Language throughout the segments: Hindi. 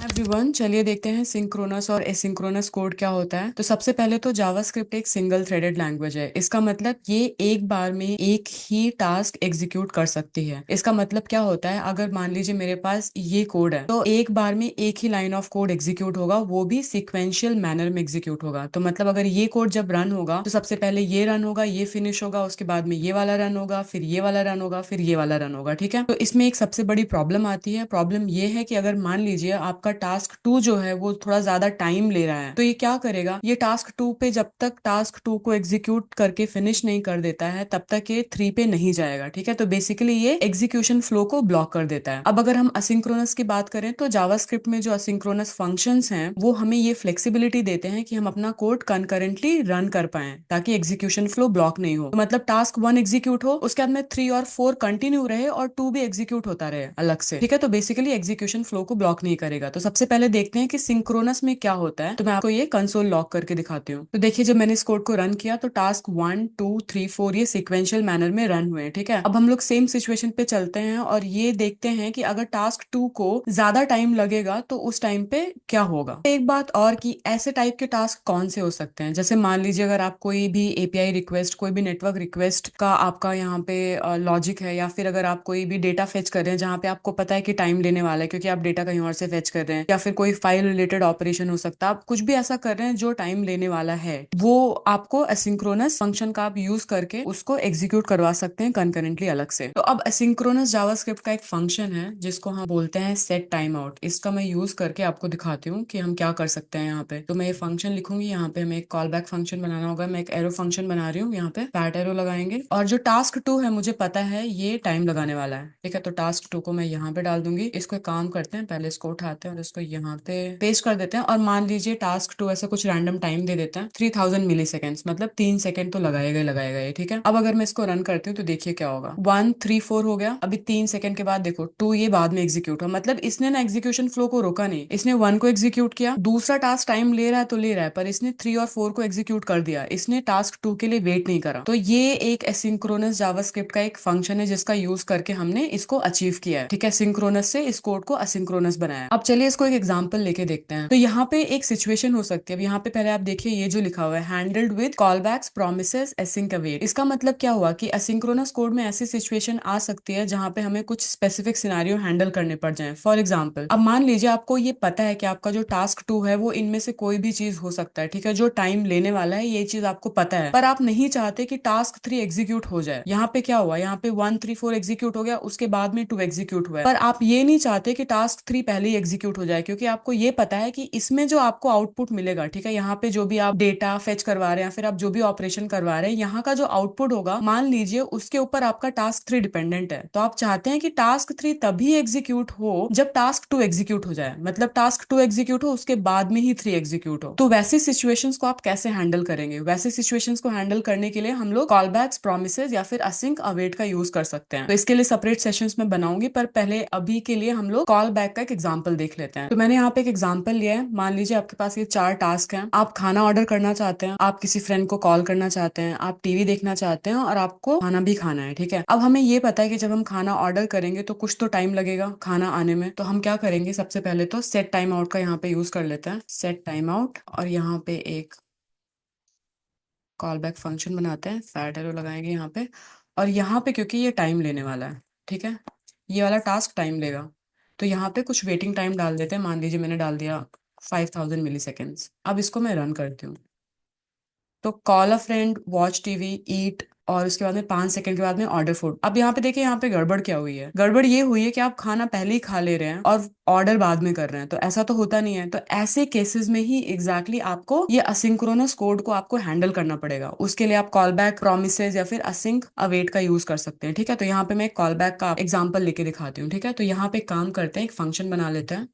एवरीवन, चलिए देखते हैं सिंक्रोनस और एसिंक्रोनस कोड क्या होता है। तो सबसे पहले तो जावास्क्रिप्ट एक सिंगल थ्रेडेड लैंग्वेज है। इसका मतलब ये एक बार में एक ही टास्क एग्जीक्यूट कर सकती है। इसका मतलब क्या होता है, अगर मान लीजिए मेरे पास ये कोड है तो एक बार में एक ही लाइन ऑफ कोड एग्जीक्यूट होगा, वो भी सिक्वेंशियल मैनर में एग्जीक्यूट होगा। तो मतलब अगर ये कोड जब रन होगा तो सबसे पहले ये रन होगा, ये फिनिश होगा, उसके बाद में ये वाला रन होगा, फिर ये वाला रन होगा, फिर ये वाला रन होगा। ठीक है, तो इसमें एक सबसे बड़ी प्रॉब्लम आती है। प्रॉब्लम ये है कि अगर मान लीजिए आपका टास्क 2 जो है वो थोड़ा ज्यादा टाइम ले रहा है, तो ये क्या करेगा, ये टास्क 2 पे जब तक टास्क 2 को एग्जीक्यूट करके फिनिश नहीं कर देता है तब तक ये 3 पे नहीं जाएगा। ठीक है, तो बेसिकली ये एग्जीक्यूशन फ्लो को ब्लॉक कर देता है। अब अगर हम असिंक्रोनस की बात करें तो जावास्क्रिप्ट में जो असिंक्रोनस फंक्शंस हैं वो हमें ये फ्लेक्सिबिलिटी देते हैं कि हम अपना कोड कंकरेंटली रन कर पाए ताकि एग्जीक्यूशन फ्लो ब्लॉक नहीं हो। तो मतलब टास्क 1 एग्जीक्यूट हो, उसके बाद में 3 और 4 कंटिन्यू रहे और 2 भी एग्जीक्यूट होता रहे अलग से। ठीक है, तो बेसिकली एग्जीक्यूशन फ्लो को ब्लॉक नहीं करेगा। तो सबसे पहले देखते हैं कि सिंक्रोनस में क्या होता है। तो मैं आपको ये कंसोल लॉग करके दिखाती हूँ। तो देखिए, जब मैंने इस कोड को रन किया तो टास्क 1 2 3 4 ये सिक्वेंशियल मैनर में रन हुए। ठीक है, अब हम लोग सेम सिचुएशन पे चलते हैं और ये देखते हैं कि अगर टास्क 2 को ज्यादा टाइम लगेगा तो उस टाइम पे क्या होगा। एक बात और कि ऐसे टाइप के टास्क कौन से हो सकते हैं, जैसे मान लीजिए अगर आप कोई भी एपीआई रिक्वेस्ट, कोई भी नेटवर्क रिक्वेस्ट का आपका यहाँ पे लॉजिक है, या फिर अगर आप कोई भी डेटा फेच कर रहे हैं जहाँ पे आपको पता है कि टाइम लेने वाला है क्योंकि आप डेटा कहीं और से फेच कर रहे हैं, या फिर कोई फाइल रिलेटेड ऑपरेशन हो सकता है, आप कुछ भी ऐसा कर रहे हैं जो टाइम लेने वाला है, वो आपको एसिंक्रोनस फंक्शन का आप यूज करके उसको एग्जीक्यूट करवा सकते हैं कंकरेंटली अलग से। तो अब एसिंक्रोनस जावास्क्रिप्ट का एक फंक्शन है जिसको हम बोलते हैं सेट टाइम आउट। इसका मैं यूज करके आपको दिखाती हूँ कि हम क्या कर सकते हैं यहाँ पे। तो मैं ये फंक्शन लिखूंगी, यहाँ पे हमें एक कॉल बैक फंक्शन बनाना होगा। मैं एक एरो फंक्शन बना रही हूँ, यहाँ पे फैट एरो लगाएंगे, और जो टास्क 2 है मुझे पता है ये टाइम लगाने वाला है। ठीक है, तो टास्क 2 को मैं यहाँ पे डाल दूंगी। इसको एक काम करते हैं, पहले इसको उठाते हैं और इसको यहाँ पे पेस्ट कर देते हैं, और मान लीजिए टास्क 2 ऐसा कुछ रैंडम टाइम दे देते हैं 3000 मिली सेकेंड्स, मतलब 3 सेकंड तो लगाएगा ही लगाएगा ये। ठीक है, अब अगर मैं इसको रन करती हूँ तो देखिए क्या होगा। 1 3 4 हो गया, अभी 3 सेकंड के बाद देखो 2 ये बाद में एग्जीक्यूट हुआ। मतलब इसने ना एग्जीक्यूशन फ्लो को रोका नहीं, इसने 1 को एग्जीक्यूट किया, दूसरा टास्क टाइम ले रहा है तो ले रहा है, पर इसने 3 और 4 को एग्जीक्यूट कर दिया, इसने टास्क 2 के लिए वेट नहीं करा। तो ये एक एसिंक्रोनस जावास्क्रिप्ट का एक फंक्शन है जिसका यूज करके हमने इसको अचीव किया है। ठीक है, सिंक्रोनस से इस कोड को असिंक्रोनस बनाया। अब चलिए इसको एक एग्जांपल लेके देखते हैं। तो यहाँ पे एक सिचुएशन हो सकती है। अब यहाँ पे पहले आप देखिए, ये जो लिखा हुआ है handled with callbacks promises async await, इसका मतलब क्या हुआ कि असिंक्रोनस कोड में ऐसी सिचुएशन आ सकती है जहां पे हमें कुछ स्पेसिफिक सिनारियो हैंडल करने पड़ जाए। फॉर एग्जाम्पल, अब मान लीजिए आपको ये पता है कि आपका जो टास्क 2 है वो इनमें से कोई भी चीज हो सकता है। ठीक है, जो टाइम लेने वाला है ये चीज आपको पता है, पर आप नहीं चाहते कि टास्क 3 एग्जीक्यूट हो जाए। यहाँ पे क्या हुआ, यहाँ पे 1 3 4 एग्जीक्यूट हो गया, उसके बाद में 2 एग्जीक्यूट हुआ है, पर आप ये नहीं चाहते कि टास्क 3 पहले ही एग्जीक्यूट हो जाए, क्योंकि आपको ये पता है कि इसमें जो आपको आउटपुट मिलेगा, ठीक है, यहाँ पे जो भी आप डेटा फेच करवा रहे हैं या फिर आप जो भी ऑपरेशन करवा रहे हैं, यहाँ का जो आउटपुट होगा मान लीजिए उसके ऊपर आपका टास्क 3 डिपेंडेंट है। तो आप चाहते हैं कि टास्क 3 तभी एग्जीक्यूट हो जब टास्क 2 एग्जीक्यूट हो जाए, मतलब टास्क 2 एग्जीक्यूट हो उसके बाद में ही 3 एग्जीक्यूट हो। तो वैसी सिचुएशंस को आप कैसे हैंडल करेंगे? वैसे सिचुएशंस को हैंडल करने के लिए हम लोग कॉलबैक्स प्रॉमिसेस या फिर असिंक अवेट का यूज कर सकते हैं। तो इसके लिए सेपरेट सेशंस में बनाऊंगी, पर पहले अभी के लिए हम लोग कॉल बैक का एक एग्जांपल देख लेते हैं। तो मैंने यहाँ पे एक एग्जांपल लिया है। मान लीजिए आपके पास ये 4 टास्क हैं। आप खाना ऑर्डर करना चाहते हैं, आप किसी फ्रेंड को कॉल करना चाहते हैं, आप टीवी देखना चाहते हैं, और आपको खाना भी खाना है। ठीक है, अब हमें ये पता है कि जब हम खाना ऑर्डर करेंगे तो कुछ तो टाइम लगेगा खाना आने में। तो हम क्या करेंगे, सबसे पहले तो सेट टाइम आउट का यहाँ पे यूज कर लेते हैं, सेट टाइम आउट, और यहाँ पे एक कॉल बैक फंक्शन बनाते हैं, फैट एरो लगाएंगे यहाँ पे, और यहाँ पे क्योंकि ये टाइम लेने वाला है, ठीक है, ये वाला टास्क टाइम लेगा, तो यहाँ पे कुछ वेटिंग टाइम डाल देते हैं। मान लीजिए मैंने डाल दिया 5000 मिली सेकेंड्स। अब इसको मैं रन करती हूँ, तो call a friend, watch TV, eat, और उसके बाद में 5 सेकंड के बाद में ऑर्डर फूड। अब यहाँ पे देखिए, यहाँ पे गड़बड़ क्या हुई है, गड़बड़ ये हुई है कि आप खाना पहले ही खा ले रहे हैं और ऑर्डर बाद में कर रहे हैं। तो ऐसा तो होता नहीं है। तो ऐसे केसेस में ही एग्जैक्टली आपको ये असिंक्रोनस कोड को आपको हैंडल करना पड़ेगा। उसके लिए आप कॉल बैक प्रोमिसेस या फिर असिंक अवेट का यूज कर सकते हैं। ठीक है, तो यहाँ पे मैं एक कॉल बैक का एग्जाम्पल लेके दिखाती हूँ। ठीक है, तो यहाँ पे एक काम करते हैं, एक फंक्शन बना लेते हैं,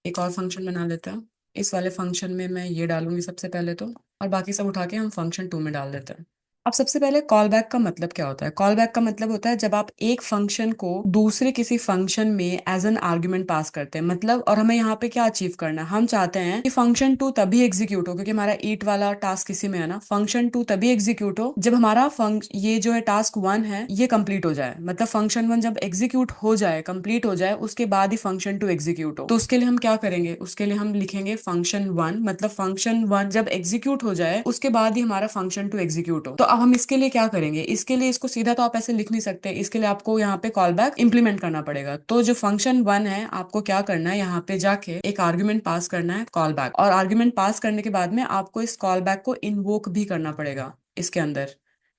एक और फंक्शन बना लेते हैं। इस वाले फंक्शन में मैं ये डालूंगी सबसे पहले तो, और बाकी सब उठा के हम फंक्शन 2 में डाल देते हैं। अब सबसे पहले कॉल बैक का मतलब क्या होता है? कॉल बैक का मतलब होता है जब आप एक फंक्शन को दूसरे किसी फंक्शन में एज एन आर्ग्यूमेंट पास करते हैं, मतलब, और हमें यहाँ पे क्या अचीव करना है, हम चाहते हैं कि फंक्शन टू तभी एग्जीक्यूट हो, क्योंकि हमारा ईट वाला टास्क इसी में है ना, फंक्शन टू तभी एग्जीक्यूट हो जब हमारा ये जो है टास्क वन है ये कंप्लीट हो जाए, मतलब फंक्शन वन जब एग्जीक्यूट हो जाए, कंप्लीट हो जाए, उसके बाद ही फंक्शन टू एग्जीक्यूट हो। तो उसके लिए हम क्या करेंगे? उसके लिए हम लिखेंगे फंक्शन वन, मतलब फंक्शन वन जब एग्जीक्यूट हो जाए उसके बाद ही हमारा फंक्शन टू एग्जीक्यूट हो। तो अब हम इसके लिए क्या करेंगे? इसके लिए इसको सीधा तो आप ऐसे लिख नहीं सकते, इसके लिए आपको यहाँ पे कॉल बैक इंप्लीमेंट करना पड़ेगा। तो जो फंक्शन वन है आपको क्या करना है, यहाँ पे जाके एक आर्ग्यूमेंट पास करना है कॉल बैक, और आर्ग्यूमेंट पास करने के बाद में आपको इस कॉल बैक को इन्वोक भी करना पड़ेगा इसके अंदर।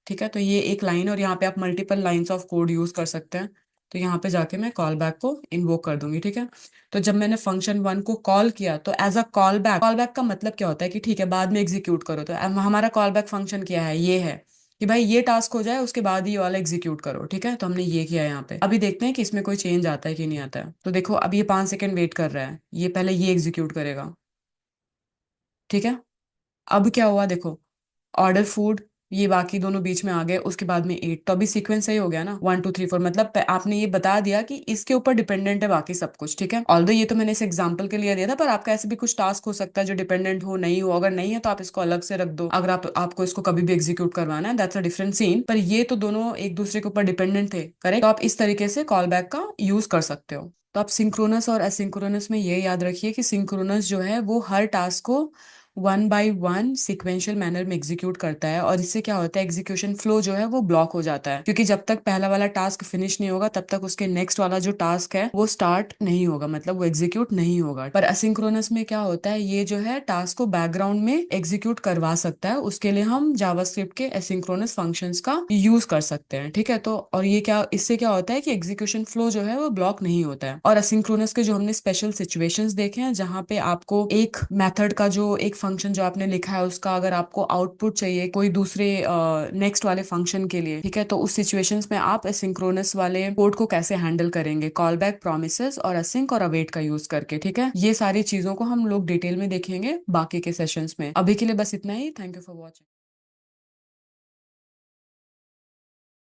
ठीक है, तो ये एक लाइन, और यहाँ पे आप multiple lines of code use कर सकते हैं। तो यहाँ पे जाके मैं कॉल बैक को इन्वोक कर दूंगी। ठीक है, तो जब मैंने फंक्शन वन को कॉल किया तो एज अ कॉल बैक का मतलब क्या होता है कि ठीक है बाद में एग्जीक्यूट करो। तो हमारा कॉल बैक फंक्शन क्या है? ये है कि भाई ये टास्क हो जाए उसके बाद ये वाला एग्जीक्यूट करो। ठीक है, तो हमने ये किया यहाँ पे। अभी देखते हैं कि इसमें कोई चेंज आता है कि नहीं आता है। तो देखो अब ये 5 सेकंड वेट कर रहा है, ये पहले ये एग्जीक्यूट करेगा। ठीक है, अब क्या हुआ देखो, ऑर्डर फूड, ये बाकी दोनों बीच में आ गए, उसके बाद में एट। तो अभी सीक्वेंस सही हो गया ना, 1 2 3 4, मतलब आपने ये बता दिया कि इसके ऊपर डिपेंडेंट है बाकी सब कुछ। ठीक है, ऑल्दो ये तो मैंने इस एग्जांपल के लिए दिया था, पर आपका ऐसे भी कुछ टास्क हो सकता है जो डिपेंडेंट हो, नहीं हो। अगर नहीं है तो आप इसको अलग से रख दो, अगर आपको इसको कभी भी एग्जीक्यूट करवाना है, दैट्स अ डिफरेंट सीन। पर ये तो दोनों एक दूसरे के ऊपर डिपेंडेंट थे, करेक्ट? तो आप इस तरीके से कॉल बैक का यूज कर सकते हो। तो आप सिंक्रोनस और एसिंक्रोनस में ये याद रखिए कि सिंक्रोनस जो है वो हर टास्क को one by one sequential manner में एग्जीक्यूट करता है, और इससे क्या होता है, एग्जीक्यूशन फ्लो जो है वो ब्लॉक हो जाता है, क्योंकि जब तक पहला वाला टास्क फिनिश नहीं होगा तब तक उसके नेक्स्ट वाला जो टास्क है वो स्टार्ट नहीं होगा, मतलब वो एग्जीक्यूट नहीं होगा। पर असिंक्रोनस में क्या होता है, ये जो है टास्क को बैकग्राउंड में एग्जीक्यूट करवा सकता है, उसके लिए हम जावास्क्रिप्ट के एसिंक्रोनस फंक्शंस का यूज कर सकते हैं। ठीक है, तो और ये क्या, इससे क्या होता है कि एग्जीक्यूशन फ्लो जो है वो ब्लॉक नहीं होता है। और असिंक्रोनस के जो हमने स्पेशल सिचुएशंस देखे हैं जहाँ पे आपको एक मेथड का जो एक फंक्शन जो आपने लिखा है उसका अगर आपको आउटपुट चाहिए कोई दूसरे नेक्स्ट वाले फंक्शन के लिए, ठीक है, तो उस सिचुएशंस में आप एसिंक्रोनस वाले कोड को कैसे हैंडल करेंगे, कॉल बैक, प्रोमिसेस और असिंक और अवेट का यूज करके। ठीक है, ये सारी चीजों को हम लोग डिटेल में देखेंगे बाकी के सेशंस में। अभी के लिए बस इतना ही। Thank you for watching.